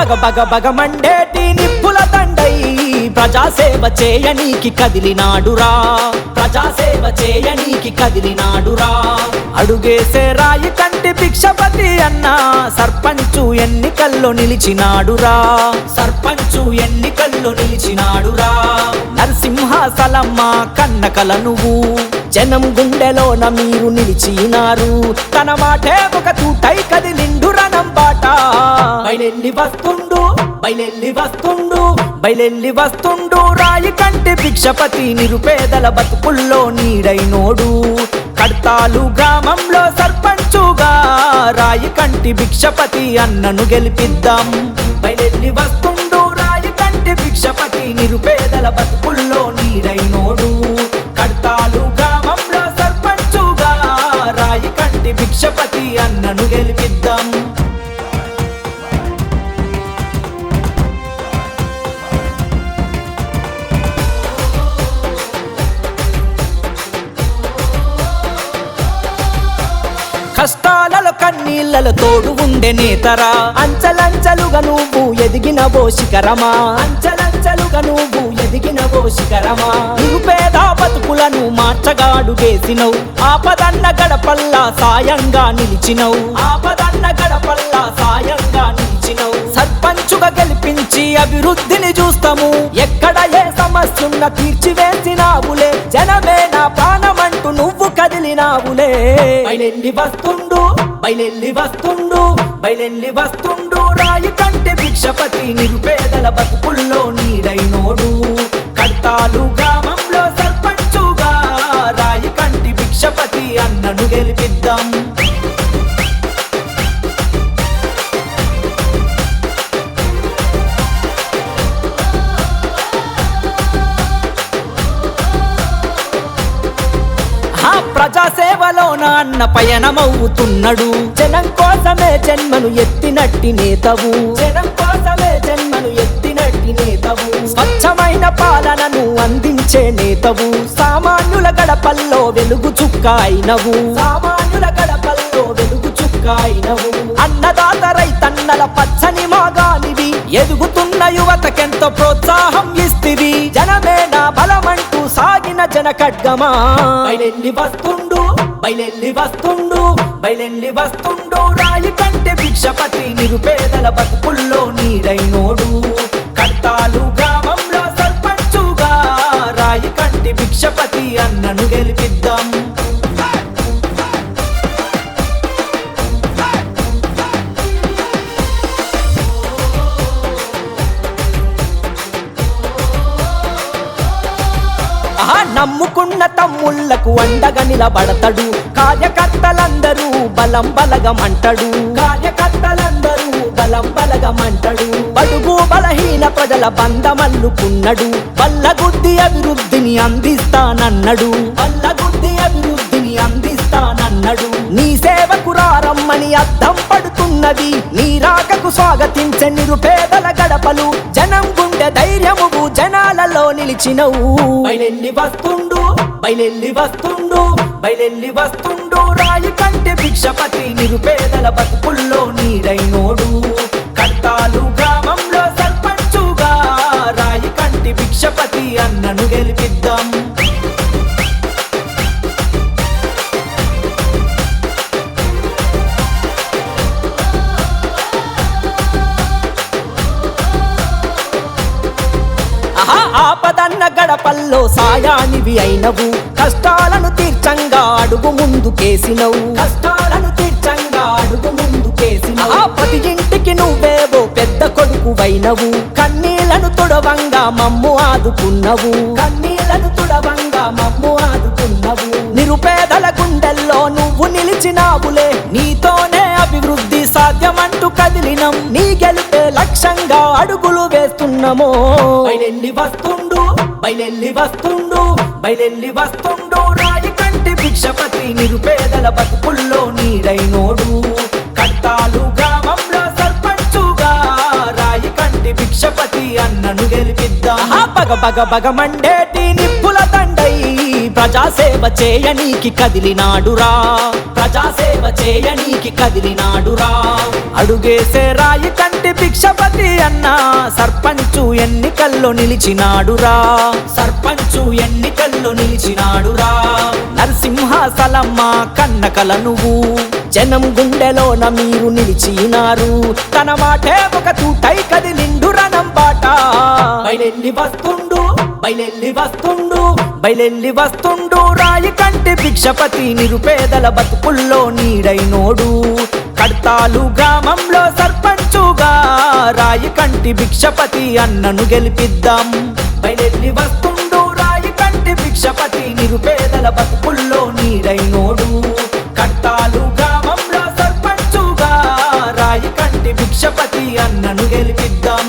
బగ బగ బగ మండేటి నిప్పుల దండై ప్రజాసేవ చేయనీకి కదిలినాడురా, ప్రజాసేవ చేయనీకి కదిలినాడురా. అడుగేసే రాయి కంటి భిక్షపతి అన్న సర్పంచు ఎన్నికల్లో నిలిచినాడురా, సర్పంచు ఎన్నికల్లో నిలిచినాడురా. నరసింహాసలమ్మ కన్నకల నువ్వు జనం గుండెలోన మీరు నిలిచినారు. తన మాటే ఒక తూటై కదిలిండు రణం బాట. బయలెల్లి వస్తుండు బయలెల్లి వస్తుండు బయలెల్లి వస్తుండు రాయి కంటి భిక్షపతి నిరుపేదల బతుకుల్లో నీడైనోడు. కడతాలు గ్రామంలో సర్పంచుగా రాయి కంటి భిక్షపతి అన్నను గెలిపిద్దాం. బయలెల్లి వస్తుండు రాయి కంటి భిక్షపతి నిరుపేదల బతుకుల్లో నీడైనోడు. కడతాలు గ్రామంలో సర్పంచుగా రాయి కంటి భిక్షపతి అన్నను గెలిపిద్దాం. కష్టాలలో కన్నీళ్లలో తోడు ఉండే నేతరా, అంచలంచలుగా నువ్వు ఎదిగినవో శిఖరమా, అంచలంచలుగా నువ్వు ఎదిగినవో శిఖరమా. నిరుపేద బతుకులను మార్చగాడుగేసినవు, ఆపదన్న గడపల్లా సాయంగా నిలిచినవు, ఆపదన్న గడపల్లా సాయంగా నిలిచినవు. సర్పంచుగా గెలిపించి అభివృద్ధిని చూస్తాము, ఎక్కడ ఏ సమస్యున్న తీర్చివేసినావులే. జనమే నా ప్రాణమంటూ నువ్వు కదిలినావులే. బయలెల్లి వస్తుండు బయలెల్లి వస్తుండు బయలెల్లి వస్తుండు రాయి కంటి భిక్షపతి నిరుపేదల బతుకుల్లో నీడైనోడు. కడతాలు గ్రామంలో సర్పంచుగా రాయి కంటి భిక్షపతి అన్నను గెలిపిద్దాం. ప్రజాసేవలో నాన్న పయనమవుతున్నాడు, జనం కోసమే జన్మను ఎత్తినట్టి నేతవు, జనం కోసమే జన్మను ఎత్తినట్టి నేతవు. స్వచ్ఛమైన పాలనను అందించే నేతవు, సామాన్యుల గడపల్లో వెలుగు చుక్క అయినవు, సామాన్యుల గడపల్లో వెలుగు చుక్క అయినవు. అన్నదాత రైతన్నల పచ్చని మాగానివి, ఎదుగుతున్న యువతకెంతో ప్రోత్సాహం ఇస్తివి. జనమే నా బలమంటూ సాగిన జన ఖడ్గమా. బయలెల్లి వస్తుండు బయలెల్లి వస్తుండు బయలెల్లి వస్తుండు రాయి కంటి భిక్షపతి నిరుపేదల బతుకుల్లో నీడైనోడు. కడతాలు గ్రామంలో సర్పంచుగా రాయి కంటి భిక్షపతి అన్నను గెలిపిద్దాం. నమ్ముకున్న తమ్ముళ్లకు అండగా నిలబడతాడు, కార్యకర్తలందరూ బలం బలగమంటాడు, కార్యకర్తలందరూ బలం బలగమంటాడు. బడుగు బలహీన ప్రజల బంధమల్లుకున్నాడు, బల్లగుద్ది అభివృద్ధిని అందిస్తానన్నాడు, బల్లగుద్ది అభివృద్ధిని అందిస్తానన్నాడు. నీ సేవకు రారమ్మని అద్దం పడుతున్నది, నీ రాకకు స్వాగతించే నిరుపేదల గడపలు. జనం గుండె ధైర్యము జనాలలో నిలిచినవు. బయలెల్లి వస్తుండు బయలెల్లి వస్తుండు బయలెల్లి వస్తుండు రాయి కంటి భిక్షపతి నిరుపేదల బతుకుల్లో నీడైనోడు. కడతాలు గ్రామంలో సర్పంచుగా రాయి కంటి భిక్షపతి అన్నను గెలిపిద్దాం. ఆపదన్న గడపల్లో సాయానివి అయినవు, కష్టాలను తీర్చంగా అడుగు ముందుకేసినవు, కష్టాలను తీర్చంగా అడుగు ముందుకేసినవు. ప్రతి ఇంటికి నువ్వేవో పెద్ద కొడుకువైనవు, కన్నీళ్లను తుడవంగా మమ్ము ఆదుకున్నవు, కన్నీళ్లను తుడవంగా మమ్ము ఆదుకున్నవు. నిరుపేదల గుండెల్లో నువ్వు నిలిచినావులే, నీతోనే అభివృద్ధి సాధ్యమంటూ కదిలినం. నీ గెలుపే లక్ష్యంగా అడుగులు వేస్తున్నామో. బయలెల్లి వస్తుండు బయలెల్లి వస్తుండు బయలెల్లి వస్తుండు రాయి కంటి భిక్షపతి నిరుపేదల బతుకుల్లో నీడైనోడు. కడతాలు గ్రామంలో సర్పంచుగా రాయి కంటి భిక్షపతి అన్నను గెలిపిద్దాం. బగ బగ బగ మండేటి నిప్పుల దండై ప్రజాసేవ చేయనీకి కదిలినాడురా, ప్రజాసేవ చేయనీకి కదిలినాడురా. అడుగేసే రాయి కంటి భిక్షపతి అన్న సర్పంచు ఎన్నికల్లో నిలిచినాడురా, సర్పంచు ఎన్నికల్లో నిలిచినాడురా. నరసింహాసలమ్మ కన్నకల నువ్వు జనం గుండెలోన మీరు నిలిచినారు. తన మాటే ఒక తూటై కదిలిండు రణం బాట. బయలెల్లి వస్తుండు, బయలెల్లి వస్తుండు, బయలెల్లి వస్తుండు రాయి కంటి భిక్షపతి. నిరుపేదల బతుకుల్లో నీడైనోడు. కడతాలు గ్రామంలో సర్పంచుగా రాయి కంటి భిక్షపతి అన్నను గెలిపిద్దాం. బయలెల్లి వస్తుండు రాయి కంటి భిక్షపతి. నిరుపేదల బతుకుల్లో నీడైనోడు. కడతాలు గ్రామంలో సర్పంచుగా రాయి కంటి భిక్షపతి అన్నను గెలిపిద్దాం.